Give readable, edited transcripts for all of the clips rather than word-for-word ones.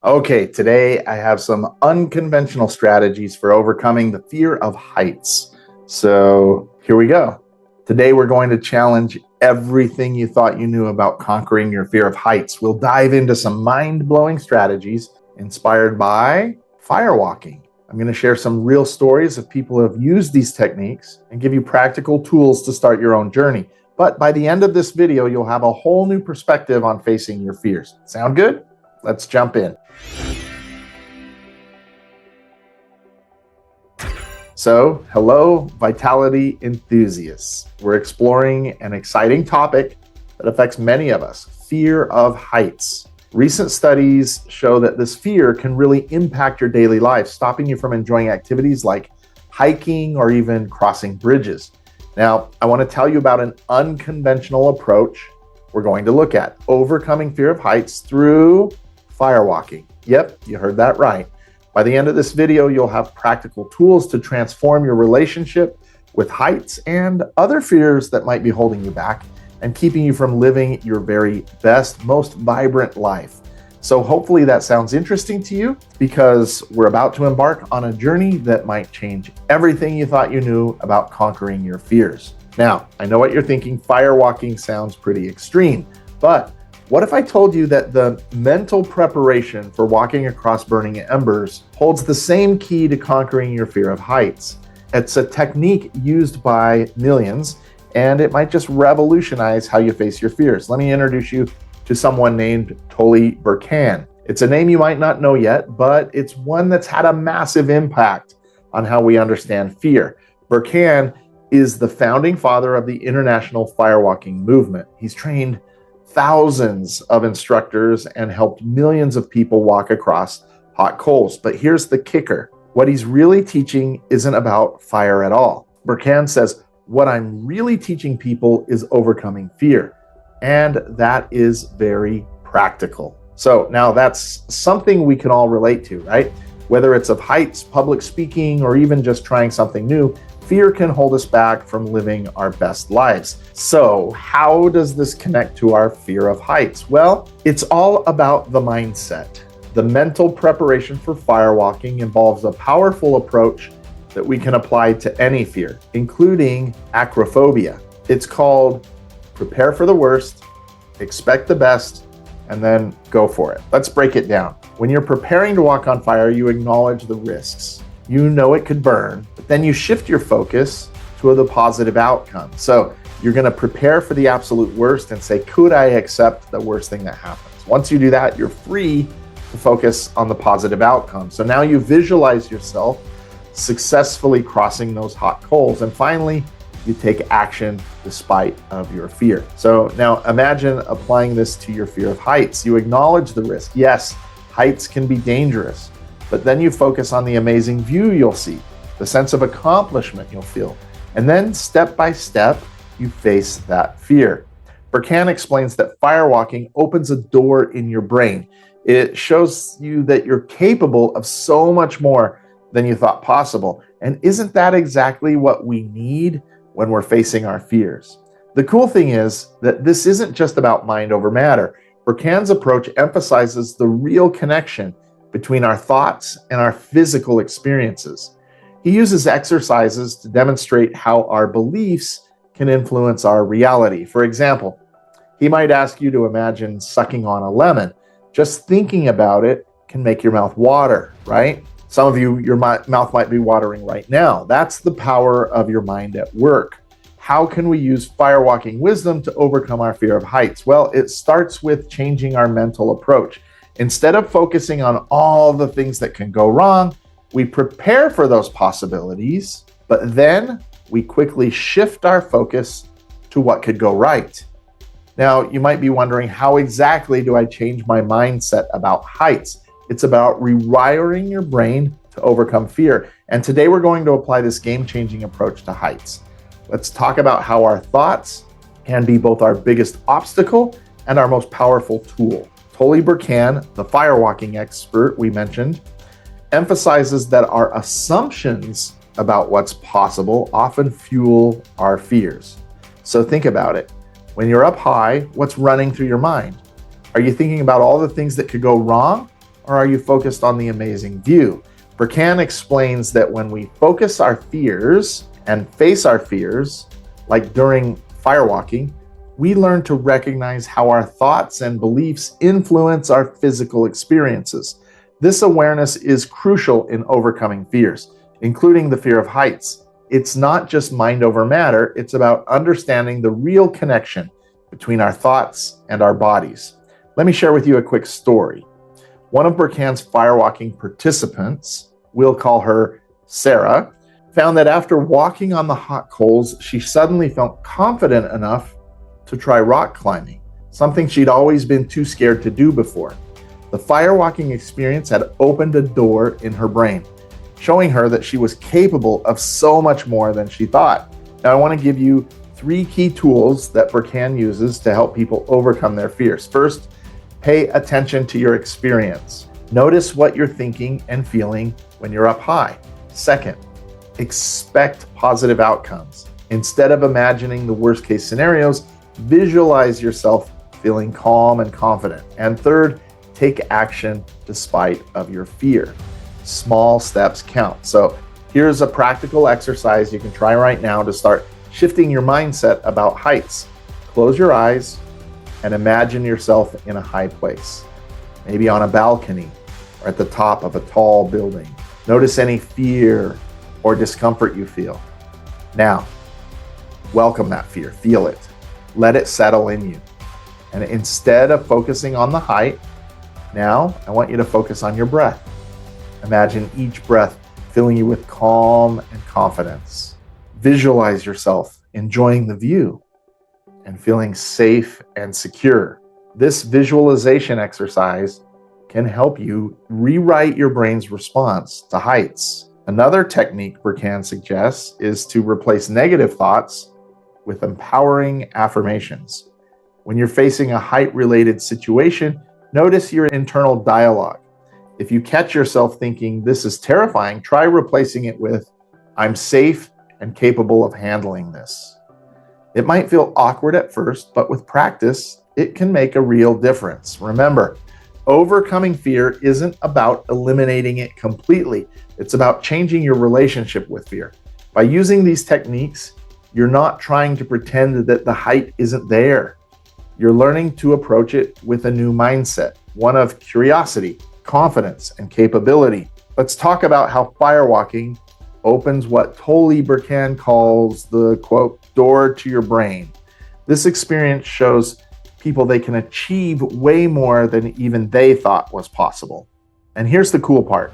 Okay, today I have some unconventional strategies for overcoming the fear of heights. So here we go. Today we're going to challenge everything you thought you knew about conquering your fear of heights. We'll dive into some mind-blowing strategies inspired by firewalking. I'm going to share some real stories of people who have used these techniques and give you practical tools to start your own journey. But by the end of this video, you'll have a whole new perspective on facing your fears. Sound good? Let's jump in. So, hello, vitality enthusiasts. We're exploring an exciting topic that affects many of us, fear of heights. Recent studies show that this fear can really impact your daily life, stopping you from enjoying activities like hiking or even crossing bridges. Now, I want to tell you about an unconventional approach we're going to look at, overcoming fear of heights through firewalking. Yep, you heard that right. By the end of this video, you'll have practical tools to transform your relationship with heights and other fears that might be holding you back and keeping you from living your very best, most vibrant life. So hopefully that sounds interesting to you, because we're about to embark on a journey that might change everything you thought you knew about conquering your fears. Now, I know what you're thinking. Firewalking sounds pretty extreme, but what if I told you that the mental preparation for walking across burning embers holds the same key to conquering your fear of heights? It's a technique used by millions, and it might just revolutionize how you face your fears. Let me introduce you to someone named Tolly Burkan. It's a name you might not know yet, but it's one that's had a massive impact on how we understand fear. Burkan is the founding father of the international firewalking movement. He's trained thousands of instructors and helped millions of people walk across hot coals. But here's the kicker. What he's really teaching isn't about fire at all. Burkan says, what I'm really teaching people is overcoming fear. And that is very practical. So now that's something we can all relate to, right? Whether it's of heights, public speaking, or even just trying something new, fear can hold us back from living our best lives. So how does this connect to our fear of heights? Well, it's all about the mindset. The mental preparation for firewalking involves a powerful approach that we can apply to any fear, including acrophobia. It's called prepare for the worst, expect the best, and then go for it. Let's break it down. When you're preparing to walk on fire, you acknowledge the risks. You know it could burn, but then you shift your focus to the positive outcome. So you're going to prepare for the absolute worst and say, could I accept the worst thing that happens? Once you do that, you're free to focus on the positive outcome. So now you visualize yourself successfully crossing those hot coals, and finally, you take action despite of your fear. So now imagine applying this to your fear of heights. You acknowledge the risk. Yes, heights can be dangerous, but then you focus on the amazing view you'll see, the sense of accomplishment you'll feel, and then step by step, you face that fear. Burkan explains that firewalking opens a door in your brain. It shows you that you're capable of so much more than you thought possible. And isn't that exactly what we need when we're facing our fears? The cool thing is that this isn't just about mind over matter. Burkan's approach emphasizes the real connection between our thoughts and our physical experiences. He uses exercises to demonstrate how our beliefs can influence our reality. For example, he might ask you to imagine sucking on a lemon. Just thinking about it can make your mouth water, right? Some of you, your mouth might be watering right now. That's the power of your mind at work. How can we use firewalking wisdom to overcome our fear of heights? Well, it starts with changing our mental approach. Instead of focusing on all the things that can go wrong, we prepare for those possibilities, but then we quickly shift our focus to what could go right. Now, you might be wondering, how exactly do I change my mindset about heights? It's about rewiring your brain to overcome fear. And today we're going to apply this game-changing approach to heights. Let's talk about how our thoughts can be both our biggest obstacle and our most powerful tool. Tolly Burkan, the firewalking expert we mentioned, emphasizes that our assumptions about what's possible often fuel our fears. So think about it. When you're up high, what's running through your mind? Are you thinking about all the things that could go wrong? or are you focused on the amazing view? Burkan explains that when we focus our fears and face our fears, like during firewalking, we learn to recognize how our thoughts and beliefs influence our physical experiences. This awareness is crucial in overcoming fears, including the fear of heights. It's not just mind over matter, it's about understanding the real connection between our thoughts and our bodies. Let me share with you a quick story. One of Burkan's firewalking participants, we'll call her Sarah, found that after walking on the hot coals, she suddenly felt confident enough to try rock climbing, something she'd always been too scared to do before. The firewalking experience had opened a door in her brain, showing her that she was capable of so much more than she thought. Now, I want to give you 3 key tools that Burkan uses to help people overcome their fears. First, pay attention to your experience. Notice what you're thinking and feeling when you're up high. Second, expect positive outcomes. Instead of imagining the worst case scenarios, visualize yourself feeling calm and confident. And third, take action despite of your fear. Small steps count. So here's a practical exercise you can try right now to start shifting your mindset about heights. Close your eyes and imagine yourself in a high place, maybe on a balcony or at the top of a tall building. Notice any fear or discomfort you feel. Now, welcome that fear, feel it. Let it settle in you. And instead of focusing on the height, now I want you to focus on your breath. Imagine each breath filling you with calm and confidence. Visualize yourself enjoying the view and feeling safe and secure. This visualization exercise can help you rewrite your brain's response to heights. Another technique Burkan suggests is to replace negative thoughts with empowering affirmations. When you're facing a height-related situation, notice your internal dialogue. If you catch yourself thinking, "This is terrifying," try replacing it with, "I'm safe and capable of handling this." It might feel awkward at first, but with practice, it can make a real difference. Remember, overcoming fear isn't about eliminating it completely. It's about changing your relationship with fear. By using these techniques, you're not trying to pretend that the height isn't there. You're learning to approach it with a new mindset, one of curiosity, confidence, and capability. Let's talk about how firewalking opens what Tolly Burkan calls the, quote, door to your brain. This experience shows people they can achieve way more than even they thought was possible. And here's the cool part.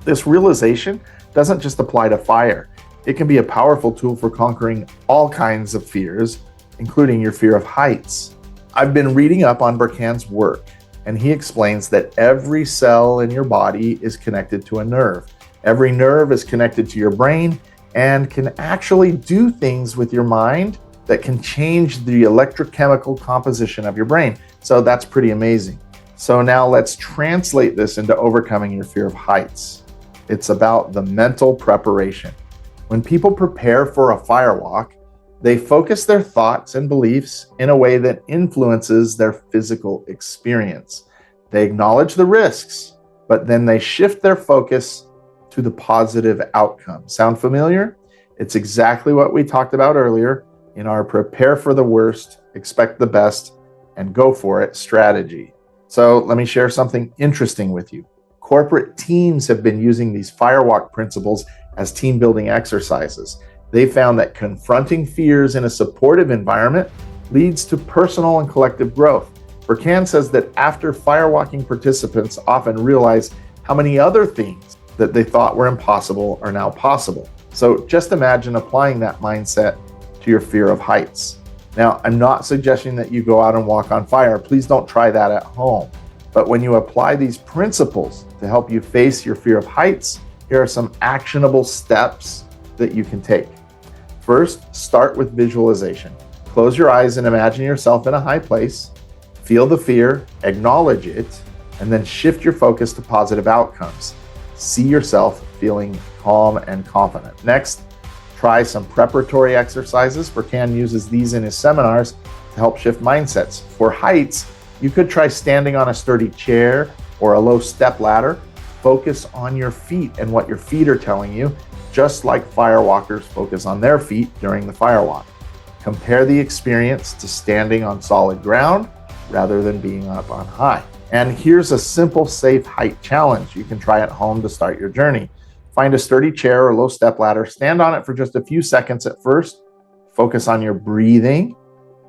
This realization doesn't just apply to fire. It can be a powerful tool for conquering all kinds of fears, including your fear of heights. I've been reading up on Burkan's work, and he explains that every cell in your body is connected to a nerve. Every nerve is connected to your brain and can actually do things with your mind that can change the electrochemical composition of your brain. So that's pretty amazing. So now let's translate this into overcoming your fear of heights. It's about the mental preparation. When people prepare for a firewalk, they focus their thoughts and beliefs in a way that influences their physical experience. They acknowledge the risks, but then they shift their focus to the positive outcome. Sound familiar? It's exactly what we talked about earlier in our prepare for the worst, expect the best, and go for it strategy. So let me share something interesting with you. Corporate teams have been using these firewalk principles as team building exercises. They found that confronting fears in a supportive environment leads to personal and collective growth. Burkan says that after firewalking, participants often realize how many other things that they thought were impossible are now possible. So just imagine applying that mindset to your fear of heights. Now, I'm not suggesting that you go out and walk on fire. Please don't try that at home. But when you apply these principles to help you face your fear of heights, here are some actionable steps that you can take. First, start with visualization. Close your eyes and imagine yourself in a high place. Feel the fear, acknowledge it, and then shift your focus to positive outcomes. See yourself feeling calm and confident. Next, try some preparatory exercises. Burkan uses these in his seminars to help shift mindsets. For heights, you could try standing on a sturdy chair or a low step ladder, focus on your feet and what your feet are telling you, just like firewalkers focus on their feet during the firewalk. Compare the experience to standing on solid ground rather than being up on high. And here's a simple, safe height challenge you can try at home to start your journey. Find a sturdy chair or low step ladder, stand on it for just a few seconds at first, focus on your breathing,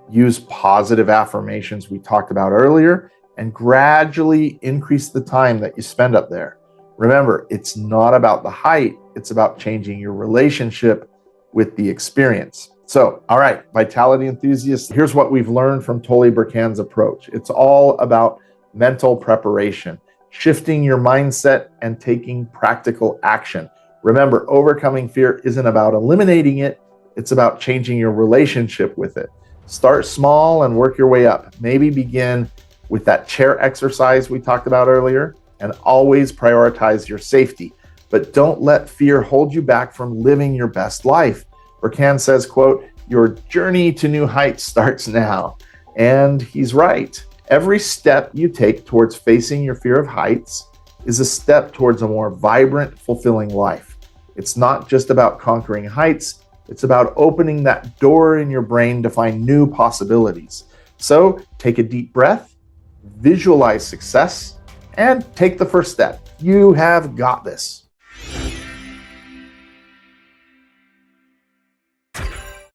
use positive affirmations we talked about earlier, and gradually increase the time that you spend up there. Remember, it's not about the height, it's about changing your relationship with the experience. So, all right, vitality enthusiasts, here's what we've learned from Tolly Burkan's approach. It's all about mental preparation, shifting your mindset and taking practical action. Remember, overcoming fear isn't about eliminating it, it's about changing your relationship with it. Start small and work your way up. Maybe begin with that chair exercise we talked about earlier, and always prioritize your safety. But don't let fear hold you back from living your best life. Burkan says, quote, "Your journey to new heights starts now." And he's right. Every step you take towards facing your fear of heights is a step towards a more vibrant, fulfilling life. It's not just about conquering heights, it's about opening that door in your brain to find new possibilities. So take a deep breath, visualize success, and take the first step. You have got this.